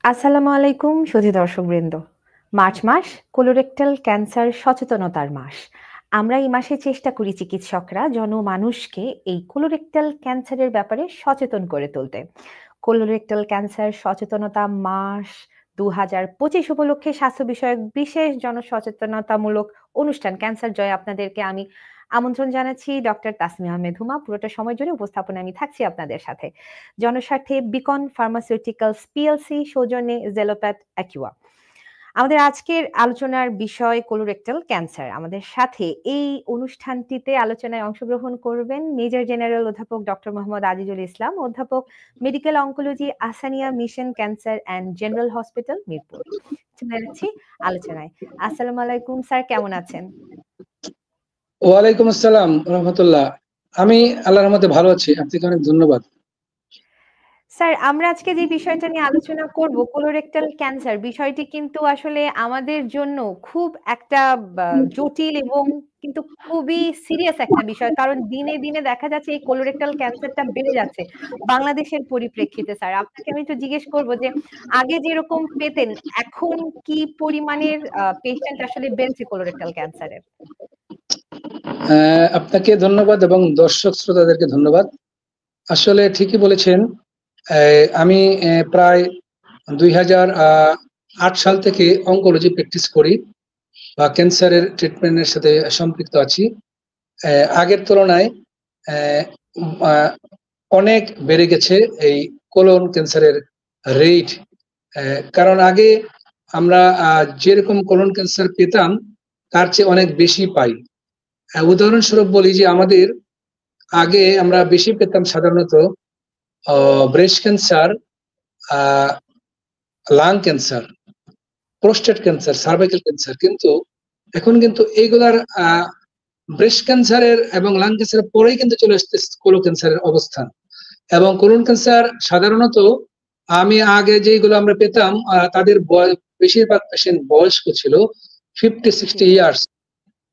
আসসালামু আলাইকুম সুধী দর্শকবৃন্দ। মার্চ মাস কোলোরেক্টাল ক্যান্সার সচেতনতার মাস। আমরা এই মাসে চেষ্টা করি চিকিৎসকরা জনমানুষকে এই কোলোরেক্টাল ক্যান্সারের ব্যাপারে সচেতন করে তুলতে। কোলোরেক্টাল ক্যান্সার সচেতনতা মাস 2025 উপলক্ষে স্বাস্থ্য বিষয়ক বিশেষ জনসচেতনতামূলক অনুষ্ঠান ক্যান্সার জয় আপনাদেরকে আমি আমন্ত্রণ জানাচ্ছি। ডক্টর তাসমিয়া আহমেদ হুমা। পুরোটা সময় জুড়ে উপস্থাপনায় আমি থাকছি আপনাদের সাথে। জনস্বার্থে বিকন ফার্মাসিউটিক্যালস পিএলসি সৌজন্যে জেলোপ্যাথ অ্যাকিউয়া। আমাদের আজকের আলোচনার বিষয় কোলোরেক্টাল ক্যান্সার। আমাদের সাথে এই অনুষ্ঠানটিতে আলোচনায় অংশগ্রহণ করবেন মেজর জেনারেল অধ্যাপক ডক্টর মোহাম্মদ আজিজুল ইসলাম, অধ্যাপক medical oncology Ahsania mission cancer and general hospital Mirpur. চলে যাচ্ছি আলোচনায়। আসসালামু আলাইকুম স্যার, কেমন আছেন? ওয়ালাইকুম আসসালাম রহমতুল্লাহ। আমি আল্লাহর রহমতে ভালো আছি, আপনাকে অনেক ধন্যবাদ। স্যার, আমরা আজকে যে বিষয়টা নিয়ে আলোচনা করব কোলোরেক্টাল ক্যান্সার, বিষয়টি কিন্তু আসলে আমাদের জন্য খুব একটা জটিল এবং কিন্তু খুবই সিরিয়াস একটা বিষয়, কারণ দিনে দিনে দেখা যাচ্ছে এই কোলোরেক্টাল ক্যান্সারটা বেড়ে যাচ্ছে বাংলাদেশের পরিপ্রেক্ষিতে। স্যার, আপনাকে আমি একটু জিজ্ঞেস করব যে আগে যেরকম পেতেন, এখন কি পরিমাণের পেশেন্ট আসলে বেড়েছে কোলোরেক্টাল ক্যান্সারের? আপনাকে ধন্যবাদ এবং দর্শক শ্রোতাদেরকে ধন্যবাদ। আসলে ঠিকই বলেছেন। আমি প্রায় 2008 সাল থেকে অঙ্কোলজি প্র্যাকটিস করি বা ক্যান্সারের ট্রিটমেন্টের সাথে সম্পৃক্ত আছি। আগের তুলনায় অনেক বেড়ে গেছে এই কোলন ক্যান্সারের রেট। কারণ আগে আমরা যেরকম কোলন ক্যান্সার পেতাম তার চেয়ে অনেক বেশি পাই। উদাহরণস্বরূপ বলি যে আমাদের আগে আমরা বেশি পেতাম সাধারণত breast cancer, lung cancer, prostate cancer, cervical cancer, কিন্তু এখন কিন্তু এইগুলার ব্রেস্ট ক্যান্সারের এবং লাং ক্যান্সারের পরেই কিন্তু চলে আসছে কোলন ক্যান্সারের অবস্থান। এবং কোলন ক্যান্সার সাধারণত আমি আগে যেগুলো আমরা পেতাম তাদের বেশিরভাগ পেশেন্ট বয়স্ক ছিল, 50-60 ইয়ার্স।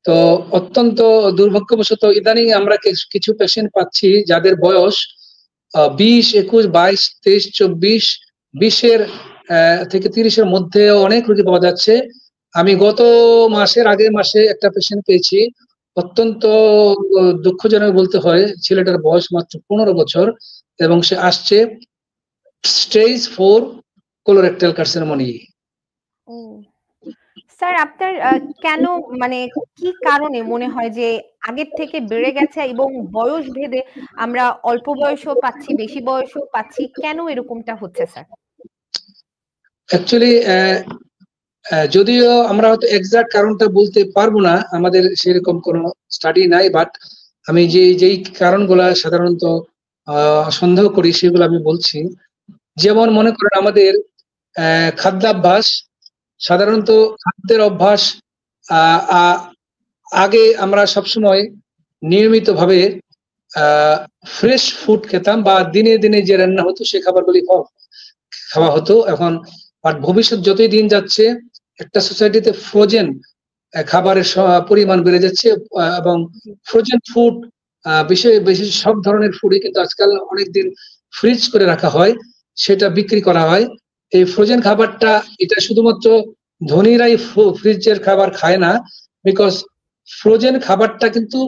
তো অত্যন্ত দুর্ভাগ্যবশত ইদানিং আমরা কিছু পেশেন্ট পাচ্ছি যাদের বয়স 20, 21, 22, 23, 24, 20-এর থেকে 30-এর মধ্যে অনেক রোগী পাওয়া যাচ্ছে। আমি গত আগের মাসে একটা পেশেন্ট পেয়েছি, অত্যন্ত দুঃখজনক বলতে হয়, ছেলেটার বয়স মাত্র 15 বছর এবং সে আসছে স্টেজ 4 কোলোরেক্টাল কার্সিনোমা নিয়ে। স্যার, আপনার কেন, মানে কি কারণে মনে হয় যে আগের থেকে বেড়ে গেছে এবং বয়স ভেদে আমরা অল্প বয়সও পাচ্ছি, বেশি বয়সও পাচ্ছি, কেন এরকমটা হচ্ছে স্যার? অ্যাকচুয়ালি যদিও আমরা হয়তো এক্সাক্ট কারণটা বলতে পারবো না, আমাদের সেরকম কোনো স্টাডি নাই, বাট আমি যেই কারণগুলা সাধারণত সন্দেহ করি সেগুলো আমি বলছি। যেমন মনে করেন আমাদের খাদ্যাভ্যাস, সাধারণত খাদ্যের অভ্যাস, আগে আমরা সবসময় নিয়মিতভাবে ফ্রেশ ফুড খেতাম বা দিনে দিনে যে রান্না হতো সে খাবারগুলি খাওয়া হতো। এখন আর ভবিষ্যৎ যতই দিন যাচ্ছে একটা সোসাইটিতে ফ্রোজেন খাবারের পরিমাণ বেড়ে যাচ্ছে এবং ফ্রোজেন ফুড বেশি সব ধরনের ফুডই কিন্তু আজকাল অনেকদিন ফ্রিজ করে রাখা হয়, সেটা বিক্রি করা হয়। এই ফ্রোজেন খাবারটা এটা শুধুমাত্র ধনীরাই ফ্রিজের খাবার খায় না, বিকজ ফ্রোজেন খাবারটা কিন্তু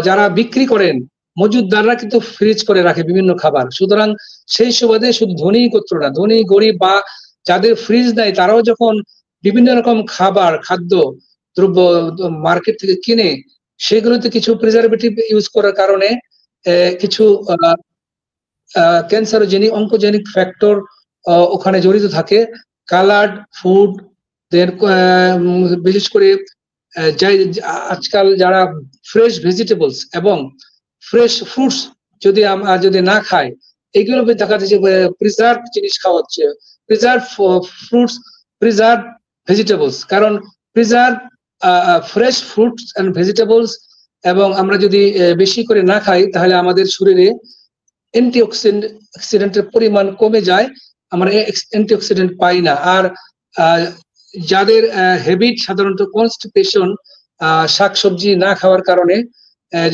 যারা বিক্রি করেন মজুদদাররা কিন্তু ফ্রিজ করে রাখে বিভিন্ন খাবার। সুতরাং সেই সুবাদে শুধু ধনী গোত্র না, ধনী গরিব বা যাদের ফ্রিজ নাই তারাও যখন বিভিন্ন রকম খাদ্য দ্রব্য মার্কেট থেকে কিনে, সেগুলোতে কিছু প্রিজারভেটিভ ইউজ করার কারণে কিছু ক্যান্সারোজেনিক অঙ্কোজেনিক ফ্যাক্টর ওখানে জড়িত থাকে। কালার্ড ফুড, বিশেষ করে আজকাল যারা ফ্রেশ ভেজিটেবলস এবং ফ্রেশ ফ্রুটস যদি না খায়, এগুলো দেখা যাচ্ছে প্রিজার্ভ জিনিস খাওয়া হচ্ছে, প্রিজার্ভ ফ্রুটস, প্রিজার্ভ ভেজিটেবলস। কারণ preserve fresh fruits and vegetables এবং আমরা যদি বেশি করে না খাই তাহলে আমাদের শরীরে অ্যান্টিঅক্সিডেন্টের পরিমাণ কমে যায়, আমরা অ্যান্টিঅক্সিডেন্ট পাই না। আর যাদের হ্যাবিট সাধারণত কনস্টিপেশন, শাকসবজি না খাওয়ার কারণে,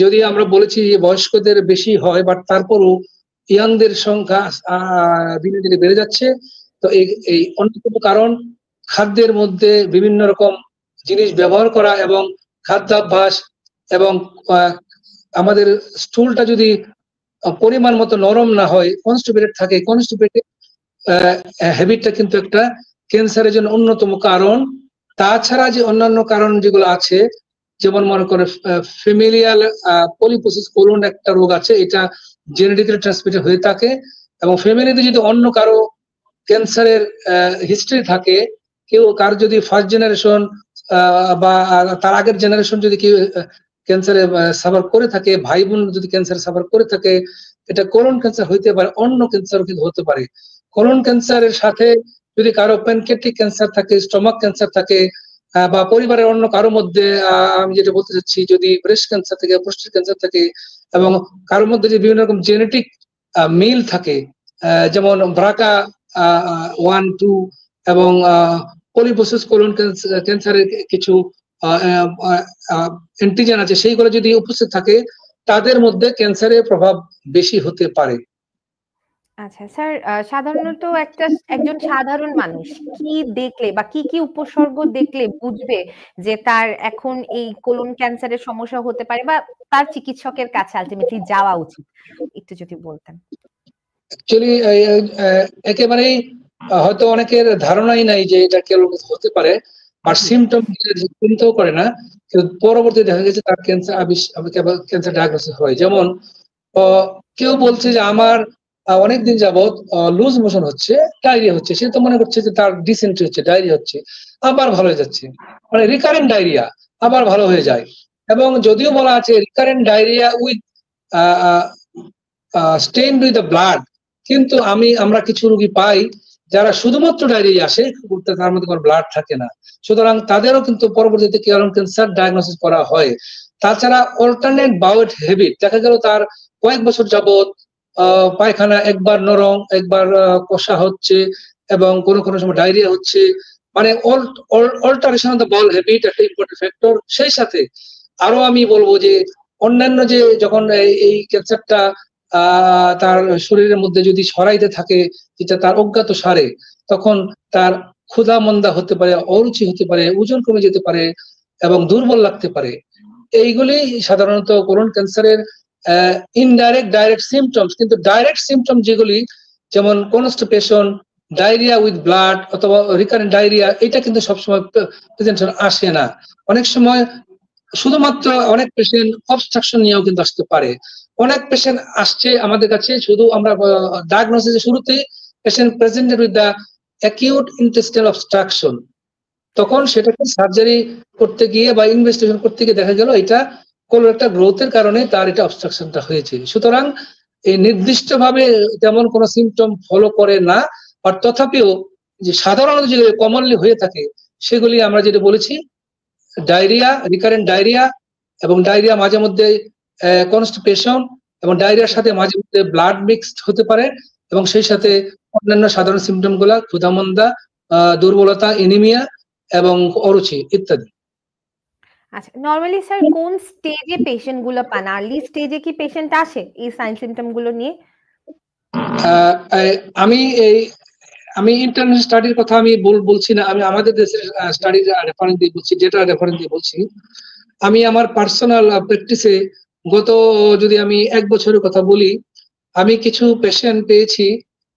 যদি আমরা বলেছি যে বয়স্কদের বেশি হয়, বাট তারপরও ইয়াংদের সংখ্যা দিনে দিনে বেড়ে যাচ্ছে। তো তো এই অন্যতম কারণ খাদ্যের মধ্যে বিভিন্ন রকম জিনিস ব্যবহার করা এবং খাদ্যাভ্যাস এবং আমাদের স্টুলটা যদি পরিমাণ মতো নরম না হয়, কনস্টিপেটেড থাকে, কনস্টিপেটেড হ্যাবিটটা কিন্তু একটা ক্যান্সারের জন্য অন্যতম কারণ। তাছাড়া যে অন্যান্য কারণ যেগুলো আছে, যেমন মনে করে ফ্যামিলিয়াল পলিপোসিস কোলন একটা রোগ আছে, এটা জেনেটিক্যালি ট্রান্সমিটেড হয়ে থাকে, এবং ফ্যামিলিতে যদি অন্য কারো ক্যান্সারের হিস্ট্রি থাকে, কেউ কার যদি ফার্স্ট জেনারেশন বা তার আগের জেনারেশন যদি কেউ ক্যান্সারে সাফার করে থাকে, ভাই বোন যদি ক্যান্সারে সাফার করে থাকে, এটা কোলন ক্যান্সার হইতে পারে, অন্য ক্যান্সার কিন্তু হতে পারে। কোলন ক্যান্সারের সাথে যদি কারো প্যানক্রিয়াটিক ক্যান্সার থাকে, স্টমাক ক্যান্সার থাকে, বা পরিবারের অন্য কারোর মধ্যে আমি যেটা বলতে চাচ্ছি, যদি ব্রেস্ট ক্যান্সার থাকে, প্রোস্টেট ক্যান্সার থাকে, এবং কারোর মধ্যে যে বিভিন্ন রকম জেনেটিক মিল থাকে, যেমন ব্রাকা 1, 2 এবং পলিপোসিস কোলন ক্যান্সারের কিছু অ্যান্টিজেন আছে, সেইগুলো যদি উপস্থিত থাকে, তাদের মধ্যে ক্যান্সারের প্রভাব বেশি হতে পারে। আচ্ছা স্যার, সাধারণত একজন সাধারণ মানুষ কি দেখলে বা কি উপসর্গ দেখলে বুঝবে যে তার এখন এই কোলন ক্যান্সারের সমস্যা হতে পারে, বা তার চিকিৎসকের কাছে আলটিমেটলি যাওয়া উচিত? একটু যদি বলতেন। অ্যাকচুয়ালি একেবারেই হয়তো অনেকের ধারণাই নাই যে এটা কেউ হতে পারে, আর সিমটম চিন্তাও করে না, কিন্তু পরবর্তী দেখা গেছে তার ক্যান্সার ডায়াগনোসিস হয়। যেমন কেউ বলছে যে আমার অনেকদিন যাবৎ লুজ মোশন হচ্ছে, ডায়রিয়া হচ্ছে, সে তো মনে করছে যে তার ডিসেন্ট্রি হচ্ছে, ডায়রিয়া হচ্ছে, আবার ভালো হয়ে যাচ্ছে, মানে রিকারেন্ট ডায়রিয়া, আবার ভালো হয়ে যায়। এবং যদিও বলা আছে recurrent diarrhoea with stained with the blood, কিন্তু আমরা কিছু রোগী পাই যারা শুধুমাত্র ডায়রিয়া আসে, তার মধ্যে কোনো ব্লাড থাকে না, সুতরাং তাদেরও কিন্তু পরবর্তীতে কোলন ক্যান্সার ডায়াগনোসিস করা হয়। তাছাড়া অল্টারনেট বাউল হ্যাবিট, দেখা গেল তার কয়েক বছর যাবৎ পায়খানা একবার নরম, একবার কষা হচ্ছে, এবং কোনো সময় ডায়রিয়া হচ্ছে, মানে alteration of the Baul habit একটা ইম্পর্টেন্ট ফ্যাক্টর। সেই সাথে আরো আমি বলবো যে অন্যান্য যে যখন এই ক্যান্সারটা তার শরীরের মধ্যে যদি ছড়াইতে থাকে, যেটা তার অজ্ঞাত সারে, তখন তার ক্ষুধা মন্দা হতে পারে, অরুচি হতে পারে, ওজন কমে যেতে পারে, এবং দুর্বল লাগতে পারে। এইগুলি সাধারণত কোলন ক্যান্সারের ইনডাইরেক্ট ডাইরেক্ট সিমটমস। কিন্তু ডাইরেক্ট সিমটম যেগুলি, যেমন কনস্টিপেশন, ডায়রিয়া উইথ ব্লাড অথবা রিকারেন্ট ডায়রিয়া, এটা কিন্তু সবসময় প্রেজেন্টেশন আসে না। অনেক সময় শুধুমাত্র অনেক পেশেন্ট অবস্ট্রাকশন নিয়েও কিন্তু আসতে পারে। অনেক পেশেন্ট আসছে আমাদের কাছে, শুধু আমরা ডায়াগনোসিসের শুরুতেই patient presented with the acute intestinal obstruction, তখন সেটাকে সার্জারি করতে গিয়ে বা ইনভেস্টিগেশন করতে গিয়ে দেখা গেল এটা কোলোরেক্টাল গ্রোথের কারণে তার এটা অবস্ট্রাকশনটা হয়েছে। সুতরাং এই নির্দিষ্টভাবে তেমন কোনো সিমটম ফলো করে না, আর তথাপিও যে সাধারণত যে কমনলি হয়ে থাকে সেগুলি আমরা যেটা বলেছি, ডায়রিয়া, রিকারেন্ট ডায়রিয়া, এবং ডায়রিয়া মাঝে মধ্যে কনস্টিপেশন, এবং ডায়রিয়ার সাথে মাঝে মধ্যে ব্লাড মিক্সড হতে পারে, এবং সেই সাথে অন্যান্য সাধারণ সিমটম গুলা ক্ষুধামন্দা, দুর্বলতা, এনিমিয়া এবং অরুচি ইত্যাদি। আচ্ছা, নরমালি স্যার কোন স্টেজে পেশেন্ট গুলো পান? আর্লি স্টেজে কি পেশেন্ট আসে এই সাইন সিমটম গুলো নিয়ে? আমি ইন্টারন্যাশনাল স্টাডির কথা আমি বলছি না, আমি আমাদের দেশের স্টাডির রেফারেন্স দিয়ে বলছি, যেটা রেফারেন্স দিয়ে বলছি। আমি আমার পার্সোনাল প্র্যাকটিসে গত যদি আমি 1 বছরের কথা বলি, আমি কিছু পেশেন্ট পেয়েছি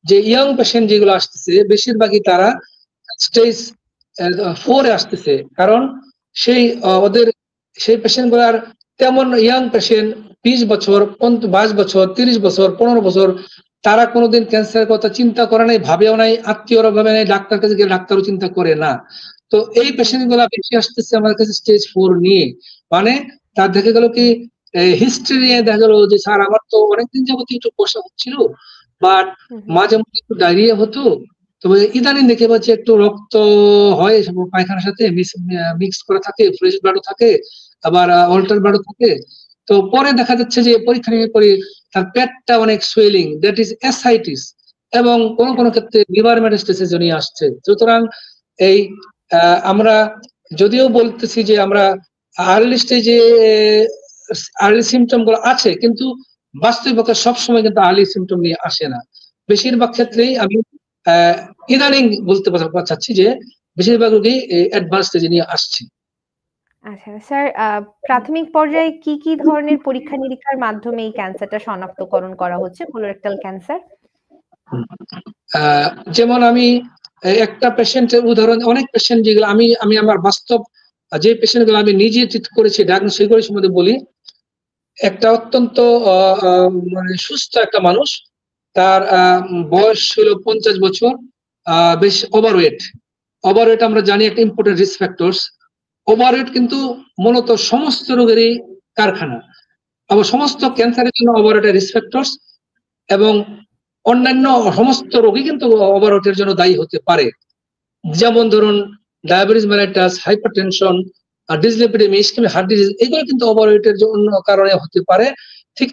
যে ইয়াং পেশেন্ট যেগুলো আসতেছে, বেশিরভাগই তারা স্টেজ 4 এ আসতেছে। কারণ ওদের সেই পেশেন্ট গুলার তেমন ইয়াং পেশেন্ট 20 বছর, 22 বছর, 30 বছর, 15 বছর, তারা কোনোদিন ক্যান্সারের কথা চিন্তা করে নাই, ভাবেও নাই, আত্মীয়রা ভাবে নাই, ডাক্তার কাছে গিয়ে ডাক্তারও চিন্তা করে না। তো এই পেশেন্ট গুলা বেশি আসতেছে আমাদের কাছে স্টেজ 4 নিয়ে। মানে তার দেখা গেল কি হিস্ট্রি নিয়ে দেখা গেল যে স্যার আমার তো অনেকদিন যাবত একটু কষা হচ্ছিল, বাট মাঝে মধ্যে একটু ডায়রিয়া হতো, তবে ইদানিং দেখে পাচ্ছি একটু রক্ত হয় পায়খানার সাথে মিক্স করা থাকে, ফ্রেশ ব্লাডও থাকে, আবার অল্টার ব্লাডও থাকে। তো পরে দেখা যাচ্ছে যে পরীক্ষা নিরীক্ষা করে তার পেটটা অনেক সোয়েলিং, দ্যাট ইজ অ্যাসাইটিস, এবং কোন ক্ষেত্রে লিভার মেটাস্টেসিস নিয়ে আসছে। সুতরাং এই আমরা যদিও বলতেছি যে আমরা আর্লি স্টেজে আর্লি সিমটম গুলো আছে, কিন্তু বাস্তবিকতা সবসময় কিন্তু আর্লি সিমটম নিয়ে আসে না। বেশিরভাগ ক্ষেত্রেই আমি ইদানিং বলতে চাচ্ছি যে বেশিরভাগ রোগী অ্যাডভান্স স্টেজে নিয়ে আসছে। আচ্ছা স্যার, প্রাথমিক পর্যায়ে কি, কি ধরনের পরীক্ষা-নিরীক্ষার মাধ্যমে এই ক্যান্সারটা শনাক্তকরণ করা হচ্ছে, কোলোরেক্টাল ক্যান্সার? যেমন আমি একটা পেশেন্টের উদাহরণ, অনেক পেশেন্ট যেগুলো আমি আমার বাস্তব যে পেশেন্টগুলো আমি নিজে ট্রিট করেছি, ডায়াগনোসিস করেছি মধ্যে বলি, একটা অত্যন্ত মানে সুস্থ একটা মানুষ, তার বয়স হলো 50 বছর, বেশ ওভারওয়েট আমরা জানি একটা ইম্পর্টেন্ট রিস্ক ফ্যাক্টরস। ওভারওয়েট কিন্তু মূলত সমস্ত রোগেরই কারখানা, আবার সমস্ত ক্যান্সারের জন্য ওভারওয়েট রিস্ক ফ্যাক্টরস, এবং অন্যান্য সমস্ত রোগী কিন্তু ওভারওয়েটের জন্য দায়ী হতে পারে। যেমন ধরুন diabetes mellitus, hypertension, dyslipidemia, ischemic heart disease, এগুলো কিন্তু ওভারওয়েটের জন্য কারণে হতে পারে। ঠিক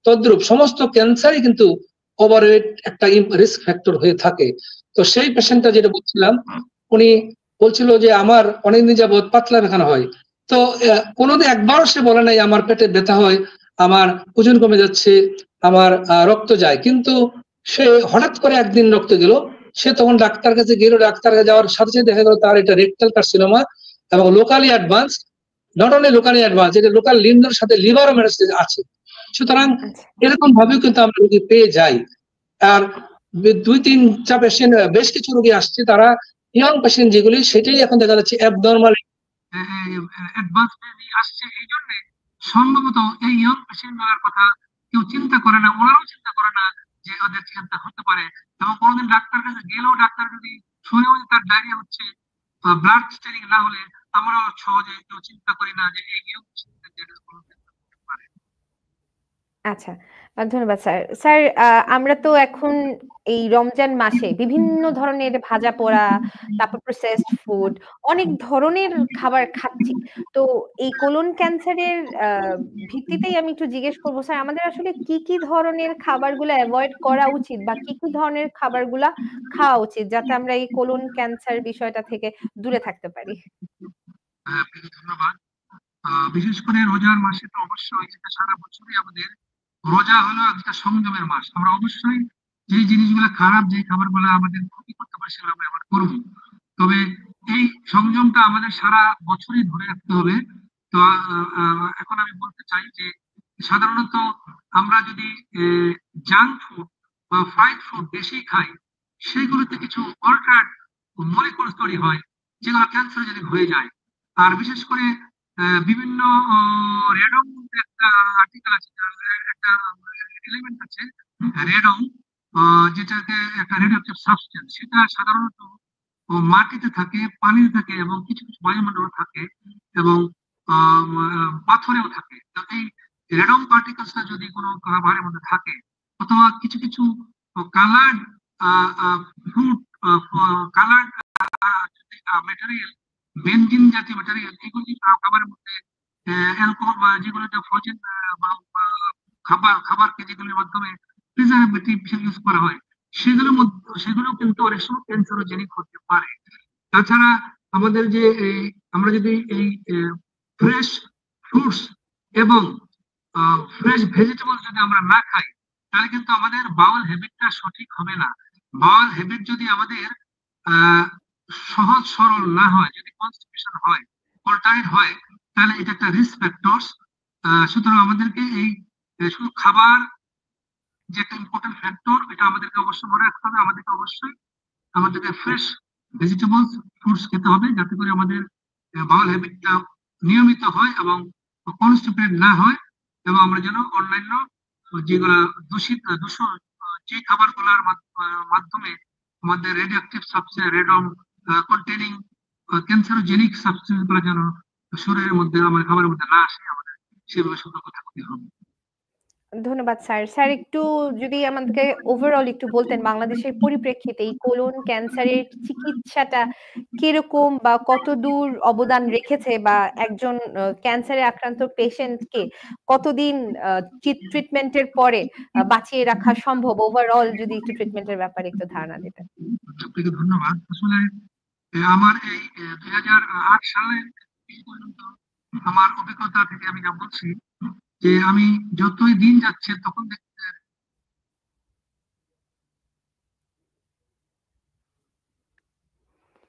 তদ্রূপ সমস্ত ক্যান্সারই কিন্তু ওভারওয়েট একটা রিস্ক ফ্যাক্টর হয়ে থাকে। তো সেই পেশেন্টটা যেটা বলছিলাম, উনি বলছিল যে আমার অনেকদিন যাবত পাতলা পায়খানা হয়। তো কোনোদিন একবারও সে বলে নাই আমার পেটে ব্যথা হয়, আমার ওজন কমে যাচ্ছে, আমার রক্ত যায়। কিন্তু সে হঠাৎ করে একদিন রক্ত গেল, সে তখন ডাক্তার কাছে গেল, ডাক্তার কাছে যাওয়ার সাথে সাথে দেখা গেল তার এটা রেকটাল কার্সিনোমা, এবং locally advance, not only locally advance, এটা লোকাল লিম্ফের সাথে লিভারও মেটাস্টেজ আছে। সুতরাং এরকম ভাবেও কিন্তু আমরা রোগী পেয়ে যাই। আর 2-3টা পেশেন্ট, বেশ কিছু রোগী আসছে, তারা ইয়ং পেশেন্ট যেগুলি, সেটাই এখন দেখা যাচ্ছে অ্যাবনর্মাল অ্যাডভান্স আসছে। এই জন্য সম্ভবত এই ইয়ং পেশেন্টগুলোর কথা কেউ চিন্তা করে না, ওনারাও চিন্তা করে না যে ওদের চিন্তা হতে পারে। এবং কোনোদিন ডাক্তার কাছে গেলেও ডাক্তার যদি শুনেও যে তার ডায়রিয়া হচ্ছে, ব্লাড স্টেনিং না হলে আমরাও সহজে কেউ চিন্তা করি না যে এই ইয়ং পারে। আচ্ছা, ধন্যবাদ স্যার। স্যার, আমরা তো এখন এই রমজান মাসে বিভিন্ন ধরনের ভাজাপোড়া, তারপর প্রসেসড ফুড, অনেক ধরনের খাবার খাচ্ছি। তো এই কোলন ক্যান্সারের ভিত্তিতেই আমি একটু জিজ্ঞেস করব স্যার, আমাদের আসলে কি, কি ধরনের খাবারগুলা এভয়েড করা উচিত বা কি, কি ধরনের খাবারগুলা খাওয়া উচিত যাতে আমরা এই কোলন ক্যান্সার বিষয়টা থেকে দূরে থাকতে পারি? ধন্যবাদ। বিশেষ করে রোজার মাসে তো অবশ্যই, এটা সারা বছরই আমাদের রোজা হলো একটা সংযমের মাস। আমরা অবশ্যই যে জিনিসগুলো খারাপ, যে খাবারগুলো আমাদের ক্ষতি করতে পারে, সেগুলো আমরা অ্যাভয়েড করবো। তবে এই সংযমটা আমাদের সারা বছরই ধরে রাখতে হবে। তো এখন আমি বলতে চাই যে সাধারণত আমরা যদি জাঙ্ক ফুড বা ফ্রাইড ফুড বেশি খাই, সেগুলোতে কিছু অল্টার মলিকুলস তৈরি হয়, যেগুলো ক্যান্সারজেনিক হয়ে যায়। আর বিশেষ করে বিভিন্ন রেডং একটা আর্টিকেল আছে, একটা এলিমেন্ট আছে রেডং, যেটাকে একটা রেডিওঅ্যাক্টিভ সাবস্টেন্স, সেটা সাধারণত মাটিতে থাকে, পানিতে থাকে, এবং কিছু কিছু বায়ুমণ্ডলে থাকে, এবং পাথরেও থাকে। তো এই রেডং পার্টিকেলসটা যদি কোনো খাবারের মধ্যে থাকে, অথবা কিছু কিছু coloured fruit, coloured material, benzene জাতীয় ম্যাটেরিয়াল, এগুলি খাবারের মধ্যে, অ্যালকোহল বা যেগুলো ফ্রোজেন খাবারকে যেগুলোর মাধ্যমে প্রিজারভেটিভ ইউজ করা হয়, সেগুলো কিন্তু অনেক সময় ক্যান্সারোজেনিক হতে পারে। তাছাড়া আমাদের যে আমরা যদি এই ফ্রেশ ফ্রুটস এবং ফ্রেশ ভেজিটেবল যদি আমরা না খাই, তাহলে কিন্তু আমাদের বাউল হ্যাবিটটা সঠিক হবে না। বাউল হ্যাবিট যদি আমাদের সহজ সরল না হয়, যদি কনস্টিপেশন হয়, অল্টারেট হয়, তাহলে এটা একটা রিস্ক ফ্যাক্টরস। সুতরাং আমাদেরকে এই শুধু খাবার যে একটা ইম্পর্টেন্ট ফ্যাক্টর, এটা আমাদেরকে অবশ্যই মনে রাখতে হবে। আমাদেরকে ফ্রেশ ভেজিটেবলস, ফ্রুটস খেতে হবে, যাতে করে আমাদের বাউল হ্যাবিটটা নিয়মিত হয় এবং কনস্টিপেট না হয়, এবং আমরা যেন অন্যান্য যেগুলো দূষণ, যে খাবারগুলোর মাধ্যমে আমাদের radioactive substance, radon containing carcinogenic substance গুলো যেন শরীরের মধ্যে, আমাদের খাবারের মধ্যে না আসে, আমাদের সেভাবে সতর্ক থাকতে হবে। ধন্যবাদ স্যার। স্যার, একটু যদি আমাদেরকে ওভারঅল একটু বলতেন বাংলাদেশের পরিপ্রেক্ষিতে এই কোলন ক্যান্সারের চিকিৎসাটা কিরকম বা কতদূর অবদান রেখেছে, বা একজন ক্যান্সারে আক্রান্ত পেশেন্টকে কতদিন ট্রিটমেন্টের পরে বাঁচিয়ে রাখা সম্ভব? ওভারঅল যদি একটু ট্রিটমেন্টের ব্যাপারে একটু ধারণা দিতেন। আপনাকে ধন্যবাদ। আসলে আমার এই 2008 সালে পর্যন্ত আমার অভিজ্ঞতা থেকে আমি যা বলছি, যে আমি যতই দিন যাচ্ছে তখন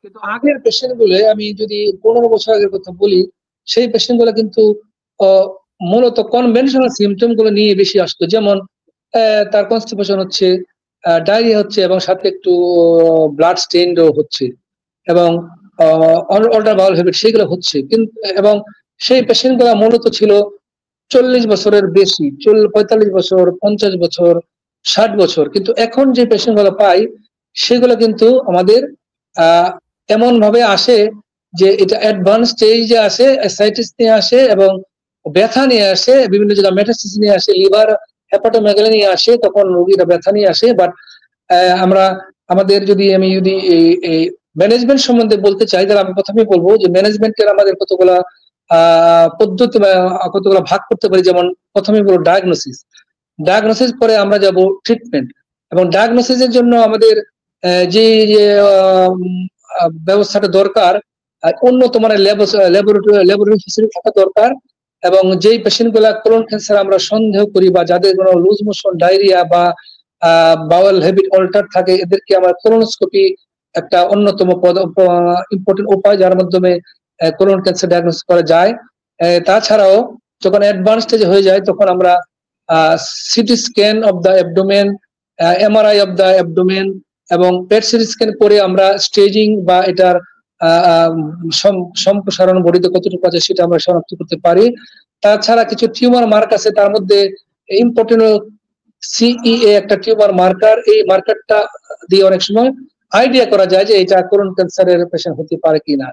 কিন্তু আগের পেশেন্ট গুলো আমি যদি 15 বছর আগের কথা বলি, সেই পেশেন্ট গুলো কিন্তু মূলত কনভেনশনাল সিমটম গুলো নিয়ে বেশি আসতো, যেমন তার কনস্টিপেশন হচ্ছে, ডায়রিয়া হচ্ছে, এবং সাথে একটু ব্লাড স্টেইনও হচ্ছে, এবং অল্টার বাউল হ্যাবিট সেগুলো হচ্ছে কিন্তু, এবং সেই পেশেন্ট গুলা মূলত ছিল 40 বছরের বেশি, 45 বছর, 50 বছর, 60 বছর। কিন্তু এখন যে পেশেন্ট গুলো পাই সেগুলো কিন্তু আমাদের এমন ভাবে আসে যে এটা অ্যাডভান্স স্টেজে আসে, অ্যাসাইটিস নিয়ে আসে এবং ব্যথা নিয়ে আসে, বিভিন্ন জায়গায় মেটাস্টাসিস নিয়ে আসে, লিভার হেপাটোমেগালি নিয়ে আসে, তখন রোগীরা ব্যথা নিয়ে আসে। বাট আমরা আমাদের যদি এই ম্যানেজমেন্ট সম্বন্ধে বলতে চাই, তাহলে আমি প্রথমে বলবো যে ম্যানেজমেন্টের আমাদের কতগুলা পদ্ধতি বা কতগুলো ভাগ করতে পারি। যেমন প্রথমে বলবো ডায়াগনোসিস পরে আমরা যাব ট্রিটমেন্ট, এবং ডায়াগনোসিসের জন্য আমাদের যে ব্যবস্থাটা দরকার, উন্নত মানের ল্যাবরেটরি ফেসিলিটি থাকা দরকার, এবং যেই পেশেন্ট গুলা কোলন ক্যান্সার আমরা সন্দেহ করি বা যাদের কোনো লুজ মোশন, ডায়রিয়া বা বাওয়েল হ্যাবিট অল্টার থাকে, এদেরকে আমরা কোলোনোস্কোপি একটা অন্যতম ইম্পর্টেন্ট উপায়, যার মাধ্যমে কোলন ক্যান্সার ডায়াগনোসিস করা যায়। তাছাড়াও যখন অ্যাডভান্স স্টেজে হয়ে যায় তখন আমরা CT scan of the abdomen, MRI of the abdomen এবং পেট সিটি স্ক্যান করে আমরা স্টেজিং বা এটার সম্প্রসারণ বডিতে কতটুকু আছে সেটা আমরা শনাক্ত করতে পারি। তাছাড়া কিছু টিউমার মার্ক আছে, তার মধ্যে ইম্পর্টেন্ট সিইএ একটা টিউমার মার্কার। এই মার্কারটা দিয়ে অনেক সময় আইডিয়া করা যায় যে এটা কোলন ক্যান্সারের পেশেন্ট হতে পারে কিনা।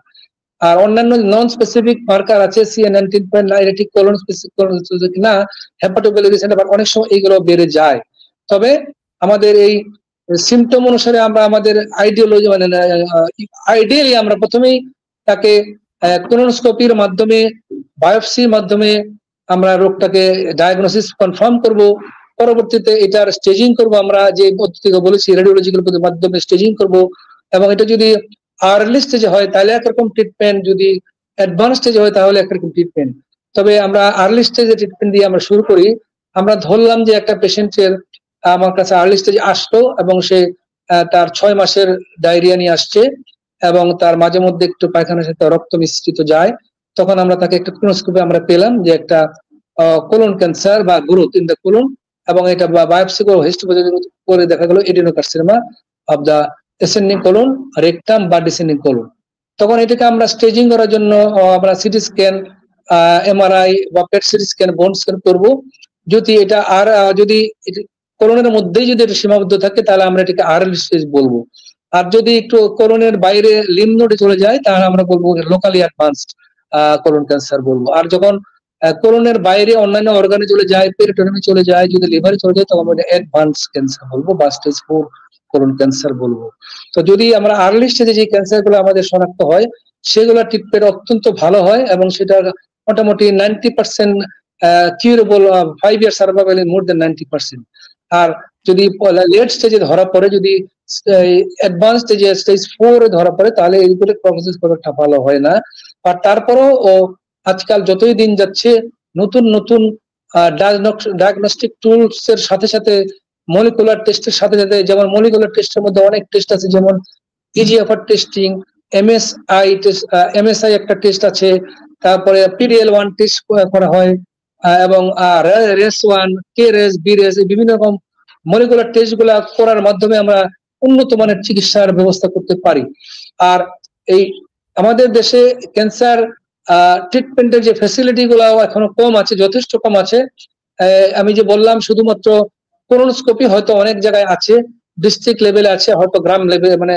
আর অন্যান্য নন স্পেসিফিক মার্কার আছে, CA 19.9, এটি কোলন স্পেসিফিক না, হেপাটোবিলিয়ারি সেন্টার, অনেক সময় এইগুলো বেড়ে যায়। তবে আমাদের এই সিমটম অনুসারে আমরা আমাদের আইডিয়ালি আমরা প্রথমেই তাকে কোলোনোস্কোপির মাধ্যমে, বায়োপসির মাধ্যমে আমরা রোগটাকে ডায়াগনোসিস কনফার্ম করব। পরবর্তীতে এটার স্টেজিং করব, আমরা যে পদ্ধতি বলেছি রেডিওলজিক্যাল পদ্ধতির মাধ্যমে স্টেজিং করব, এবং এটা যদি আর্লি স্টেজে হয় তাহলে একরকম ট্রিটমেন্ট, যদি অ্যাডভান্স স্টেজে হয় তাহলে একরকম ট্রিটমেন্ট। তবে আমরা আর্লি স্টেজে ট্রিটমেন্ট দিয়ে আমরা শুরু করি। আমরা ধরলাম যে একটা পেশেন্টের আমার কাছে আর্লি স্টেজে আসলো এবং সে তার 6 মাসের ডায়রিয়া নিয়ে আসছে এবং তার মাঝে মধ্যে একটু পায়খানার সাথে রক্ত মিশ্রিত যায়, তখন আমরা তাকে একটা কোলোনোস্কোপি আমরা পেলাম যে একটা কোলন ক্যান্সার বা গ্রোথ ইন দ্য কোলন, এবং এটা বায়োপসি করে দেখা গেল adenocarcinoma of the ascending colon, rectum বা ডিসেন্ডিং কোলন। তখন এটাকে আমরা স্টেজিং করার জন্য আমরা সিটি স্ক্যান, এমআরআই বা পেট সিটি স্ক্যান, বোন স্ক্যান করবো। যদি এটা আর যদি কোলনের মধ্যেই যদি এটা সীমাবদ্ধ থাকে তাহলে আমরা এটাকে আর্লি স্টেজ বলবো। আর যদি একটু কোলনের বাইরে লিম্ফ নোডে চলে যায় তাহলে আমরা বলবো লোকালি অ্যাডভান্সড কোলন ক্যান্সার বলবো। আর যখন কোলনের বাইরে অন্যান্য অর্গানে চলে যায়, পেরিটোনিয়ামে চলে যায়, যদি লিভারে চলে যায় তখন আমরা অ্যাডভান্স ক্যান্সার বলবো বা স্টেজ 4 কোলন ক্যান্সার বলবো। তো যদি আমরা আর্লি স্টেজে যে ক্যান্সার গুলো আমাদের শনাক্ত হয় সেগুলো ট্রিটমেন্ট অত্যন্ত ভালো হয় এবং সেটা মোটামুটি 90% curable, 5 year survival in more than 90%। আর যদি লেট স্টেজে ধরা পড়ে, যদি অ্যাডভান্স স্টেজে স্টেজ 4 এ ধরা পড়ে তাহলে এইগুলো প্রসেস খুব একটা ভালো হয় না। আর তারপরেও আজকাল যতই দিন যাচ্ছে নতুন নতুন ডায়াগনস্টিক টুলস এর সাথে সাথে মলিকুলার টেস্টের সাথে সাথে, যেমন মলিকুলার টেস্টের মধ্যে অনেক টেস্ট আছে, যেমন EGFR টেস্টিং, MSI একটা টেস্ট আছে, তারপরে PDL1 টেস্ট করা হয়, এবং RES1, KRAS, BRAS, বিভিন্ন রকম মলিকুলার টেস্ট গুলা করার মাধ্যমে আমরা উন্নত মানের চিকিৎসার ব্যবস্থা করতে পারি। আর এই আমাদের দেশে ক্যান্সার ট্রিটমেন্টের যে ফ্যাসিলিটি গুলো এখনো কম আছে, যথেষ্ট কম আছে। আমি যে বললাম শুধুমাত্র কোলোনোস্কোপি হয়তো অনেক জায়গায় আছে, ডিস্ট্রিক্ট লেভেলে আছে, হয়তো গ্রাম লেভেলে মানে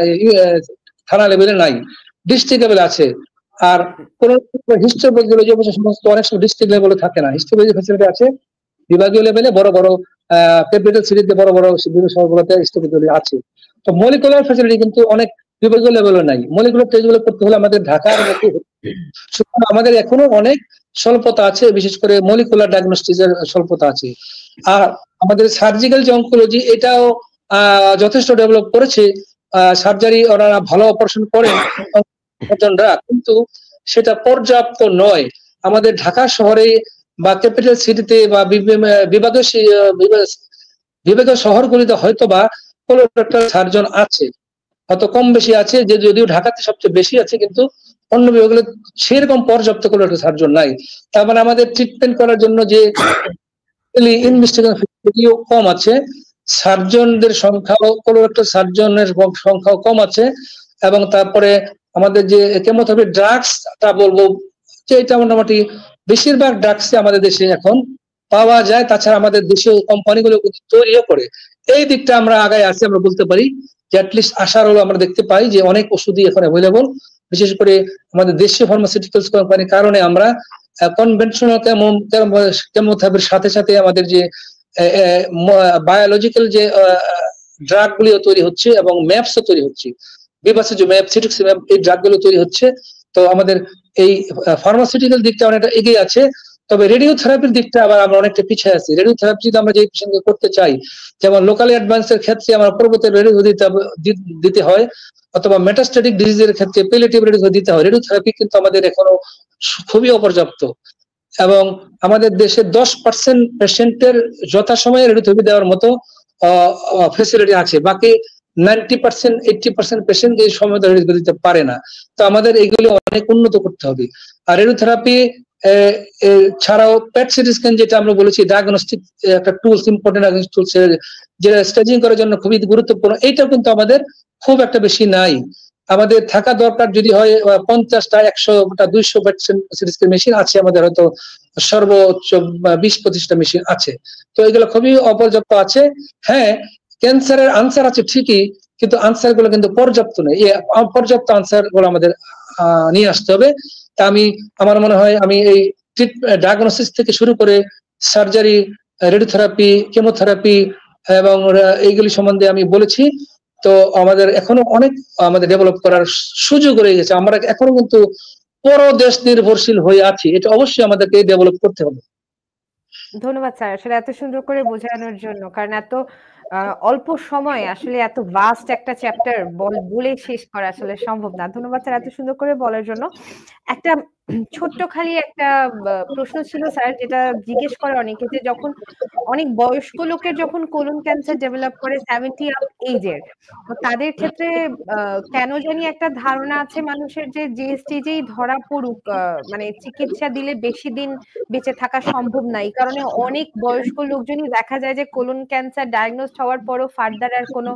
থানা লেভেলে নাই, ডিস্ট্রিক্ট লেভেলে আছে। আর হিস্টোপ্যাথোলজি সমস্ত অনেক সময় ডিস্ট্রিক্ট লেভেলে থাকে না, হিস্টোপ্যাথোলজি ফ্যাসিলিটি আছে বিভাগীয় লেভেলে, বড় বড় ক্যাপিটাল সিটিতে বড় বড় শহরগুলোতে হিস্টোপ্যাথোলজি আছে। তো মলিকুলার ফ্যাসিলিটি কিন্তু অনেক বিভাগীয় লেভেলে নাই। মলিকুলার টেস্ট গুলো করতে হলে আমাদের ঢাকার মতো, সুতরাং আমাদের এখনো অনেক স্বল্পতা আছে, বিশেষ করে মলিকুলার ডায়াগনস্টিক্সের স্বল্পতা আছে। আর আমাদের সার্জিক্যাল যে অনকোলজি এটাও যথেষ্ট ডেভেলপ করেছে, সার্জারি ওনারা ভালো অপারেশন করেন কিন্তু সেটা পর্যাপ্ত নয়। আমাদের ঢাকা শহরে বা ক্যাপিটাল সিটিতে বা বিভাগীয় শহরগুলিতে হয়তো বা কোলোরেক্টাল সার্জন আছে, হয়তো কম বেশি আছে, যে যদিও ঢাকাতে সবচেয়ে বেশি আছে, কিন্তু অন্য বিভাগগুলো সেরকম পর্যাপ্ত কোলোরেক্টাল সার্জন নাই। তার মানে আমাদের ট্রিটমেন্ট করার জন্য যে ইনভেস্টিগেশন ফেসিলিটিও কম আছে, সার্জনদের সংখ্যাও, কোলোরেক্টাল সার্জনের সংখ্যাও কম আছে, এবং তারপরে আমাদের যে কেমোথেরাপি ড্রাগসটা বলবো যে এটা মোটামুটি বেশিরভাগ ড্রাগসে আমাদের দেশে এখন পাওয়া যায়। তাছাড়া আমাদের দেশীয় কোম্পানিগুলো তৈরিও করে। এই দিকটা আমরা আগায় আছি, আমরা বলতে পারি যে অ্যাটলিস্ট আশার হলো আমরা দেখতে পাই যে অনেক ওষুধই এখন অ্যাভেলেবল, বিশেষ করে আমাদের দেশীয় ফার্মাসিউটিক্যালস কোম্পানির কারণে আমরা কনভেনশনাল কেমোথেরাপির সাথে সাথে আমাদের যে বায়োলজিক্যাল যে ড্রাগ গুলিও তৈরি হচ্ছে এবং ম্যাপসও তৈরি হচ্ছে, বিভাসিজুম্যাব, সিটুক্সিম্যাব, এই ড্রাগগুলো তৈরি হচ্ছে। তো আমাদের এই ফার্মাসিউটিক্যাল দিকটা অনেকটা এগিয়ে আছে। তবে রেডিওথেরাপির দিকটা আবার আমরা অনেকটা পিছিয়ে আছি। রেডিওথেরাপি যদি আমরা যে পেশেন্টকে করতে চাই, যেমন লোকালি অ্যাডভান্সের ক্ষেত্রে আমরা পরবর্তী রেডিও দিতে হয়, অথবা মেটাস্ট্যাটিক ডিজিজের ক্ষেত্রে পেলেটিভ রেডিও দিতে হয়। রেডিওথেরাপি কিন্তু আমাদের এখনো খুবই অপর্যাপ্ত, এবং আমাদের দেশে 10% পেশেন্টের যথাসময়ে রেডিওথেরাপি দেওয়ার মতো ফেসিলিটি আছে, বাকি 90% 80% পেশেন্ট এই সময় রেডিওথেরাপি দিতে পারে না। তো আমাদের এইগুলো অনেক উন্নত করতে হবে। আর রেডিওথেরাপি ছাড়াও পেট সিটি স্ক্যান, যেটা আমরা বলেছি ডায়াগনস্টিক একটা টুলস, ইম্পর্টেন্ট ডায়াগনস্টিক টুলস, যেটা স্টেজিং করার জন্য খুবই গুরুত্বপূর্ণ, এইটাও কিন্তু আমাদের খুব একটা বেশি নাই। আমাদের থাকা দরকার যদি হয় 50টা, 100টা, 200 পেট সিটি স্ক্যান মেশিন আছে আমাদের, হয়তো সর্বোচ্চ 20-25টা মেশিন আছে। তো এগুলো খুবই অপর্যাপ্ত আছে। হ্যাঁ, ক্যান্সারের আনসার আছে ঠিকই, কিন্তু আনসার গুলো কিন্তু পর্যাপ্ত নেই। এই পর্যাপ্ত আনসার গুলো আমাদের নিয়ে আসতে হবে। তা আমার মনে হয় আমি এই ডায়াগনোসিস থেকে শুরু করে সার্জারি, রেডিওথেরাপি, কেমোথেরাপি এবং এইগুলি সম্বন্ধে আমি বলেছি। তো আমাদের এখনো অনেক আমাদের ডেভেলপ করার সুযোগ রয়ে গেছে। আমরা এখনো কিন্তু পরদেশ নির্ভরশীল হয়ে আছি, এটা অবশ্যই আমাদেরকে ডেভেলপ করতে হবে। ধন্যবাদ স্যার, আসলে এত সুন্দর করে বোঝানোর জন্য। কারণ এত অল্প সময়ে আসলে এত ভাস্ট একটা চ্যাপ্টার বলে শেষ করা আসলে সম্ভব না। ধন্যবাদ স্যার এত সুন্দর করে বলার জন্য। একটা ছোট্ট খালি একটা প্রশ্ন ছিল স্যার, যেটা জিজ্ঞেস করে অনেকে, যে যখন অনেক বয়স্ক লোকের যখন কোলন ক্যান্সার ডেভেলপ করে 70 আপ এজের, তো তাদের ক্ষেত্রে কেন জানি একটা ধারণা আছে মানুষের, যে স্টেজেই ধরা পড়ুক মানে চিকিৎসা দিলে বেশি দিন বেঁচে থাকা সম্ভব না। এই কারণে অনেক বয়স্ক লোকজনই দেখা যায় যে কোলন ক্যান্সার ডায়াগনোজড হওয়ার পরও ফার্দার আর কোনো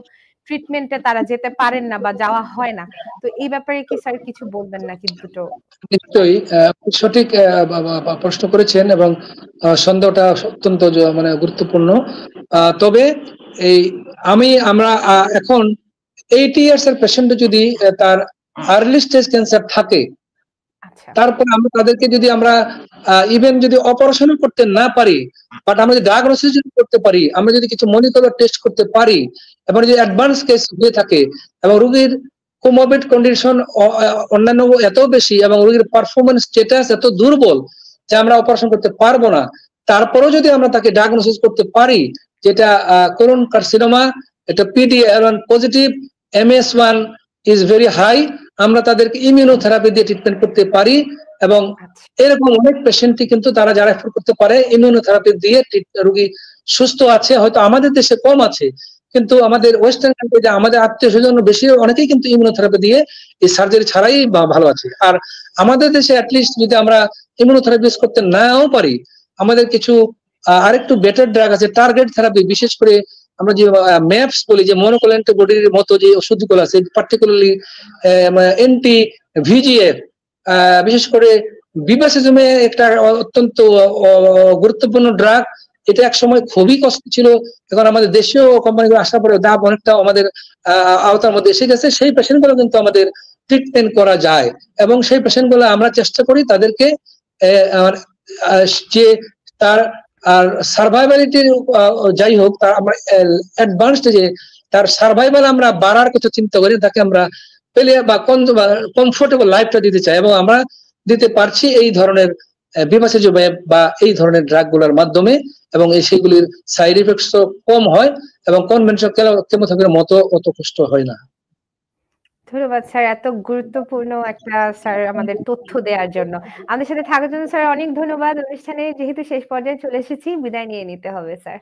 ট্রিটমেন্টে তারা যেতে পারেন না বা যাওয়া হয় না। তো এই ব্যাপারে কি স্যার কিছু বলবেন নাকি দুটো? নিশ্চয়ই সঠিক প্রশ্ন করেছেন, এবং সন্দেহটা অত্যন্ত মানে গুরুত্বপূর্ণ। তবে এই আমরা এখন 80 ইয়ার্স এর পেশেন্ট যদি তার আর্লি স্টেজ ক্যান্সার থাকে, আচ্ছা। তারপর আমরা তাদেরকে যদি আমরা ইভেন যদি অপারেশন করতে না পারি, বাট আমরা যদি ডায়াগনোসিস করতে পারি, আমরা যদি কিছু মনিটর টেস্ট করতে পারি, এবং যদি অ্যাডভান্স কেস হয়ে থাকে এবং রোগীর কোমরবিড কন্ডিশন অন্যান্য এত বেশি এবং রোগীর পারফরমেন্স স্ট্যাটাস এত দুর্বল যে আমরা অপারেশন করতে পারবো না, তারপরেও যদি আমরা তাকে ডায়াগনোসিস করতে পারি যেটা কোলন কার্সিনোমা, এটা PD-L1 positive, MS1 is very high, আমরা তাদেরকে ইমিউনোথেরাপি দিয়ে ট্রিটমেন্ট করতে পারি। এবং এরকম অনেক পেশেন্টই কিন্তু তারা যারা এফোর্ড করতে পারে ইমিউনোথেরাপি দিয়ে রোগী সুস্থ আছে। হয়তো আমাদের দেশে কম আছে, কিন্তু আমাদের ওয়েস্টার্ন কান্ট্রিতে আমাদের আত্মীয় স্বজন বেশি অনেকেই কিন্তু ইমিউনোথেরাপি দিয়ে এই সার্জারি ছাড়াই ভালো আছে। আর আমাদের দেশে অ্যাটলিস্ট যদি আমরা ইমিউনোথেরাপি ইউজ করতে নাও পারি, আমাদের কিছু আরেকটু বেটার ড্রাগ আছে, টার্গেট থেরাপি, বিশেষ করে আমরা যে ম্যাপস বলি, যে মনোক্লোনাল অ্যান্টিবডির মতো যে ওষুধগুলো আছে, পার্টিকুলারলি এন্টি ভিজিএফ, বিশেষ করে বিভাসিজুমে একটা অত্যন্ত গুরুত্বপূর্ণ ড্রাগ। এটা এক সময় খুবই কষ্ট ছিল, এখন আমাদের দেশীয় কোম্পানিগুলো আসার পরে দাম অনেকটা আমাদের আওতার মধ্যে এসে গেছে। সেই পেশেন্ট গুলো কিন্তু আমাদের ট্রিটমেন্ট করা যায়, এবং সেই পেশেন্ট গুলো আমরা চেষ্টা করি তাদেরকে যে তার আর সার্ভাইভালিটির যাই হোক, তার আমরা অ্যাডভান্স যে তার সার্ভাইভাল আমরা বাড়ার কথা চিন্তা করি, তাকে আমরা পেলে বা কমফোর্টেবল লাইফটা দিতে চাই, এবং আমরা দিতে পারছি এই ধরনের বিভাসিজুম্যাব বা এই ধরনের ড্রাগ গুলোর মাধ্যমে, এবং সেগুলির সাইড ইফেক্টস কম হয় এবং কনভেনশনাল কেমোথেরাপির মতো অত কষ্ট হয় না। ধন্যবাদ স্যার এত গুরুত্বপূর্ণ একটা স্যার আমাদের তথ্য দেওয়ার জন্য। আমাদের সাথে থাকার জন্য স্যার অনেক ধন্যবাদ। অনুষ্ঠানে যেহেতু শেষ পর্যায়ে চলে এসেছি, বিদায় নিয়ে নিতে হবে স্যার।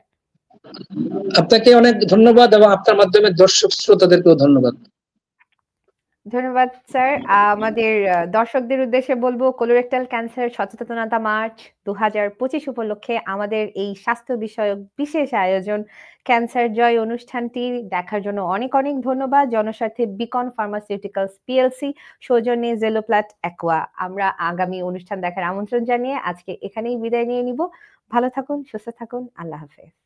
আপনাকে অনেক ধন্যবাদ, এবং আপনার মাধ্যমে দর্শক শ্রোতাদেরকেও ধন্যবাদ। ধন্যবাদ স্যার। আমাদের দর্শকদের উদ্দেশ্যে বলবো কোলোরেক্টাল ক্যান্সার সচেতনতা মার্চ ২০২৫ উপলক্ষে আমাদের এই স্বাস্থ্য বিষয়ক বিশেষ আয়োজন ক্যান্সার জয় অনুষ্ঠানটি দেখার জন্য অনেক, অনেক ধন্যবাদ। জনস্বার্থে বিকন ফার্মাসিউটিক্যালস পিএলসি সৌজন্যে জেলোপ্লাট অ্যাকোয়া। আমরা আগামী অনুষ্ঠান দেখার আমন্ত্রণ জানিয়ে আজকে এখানেই বিদায় নিয়ে নিব। ভালো থাকুন, সুস্থ থাকুন। আল্লাহ হাফেজ।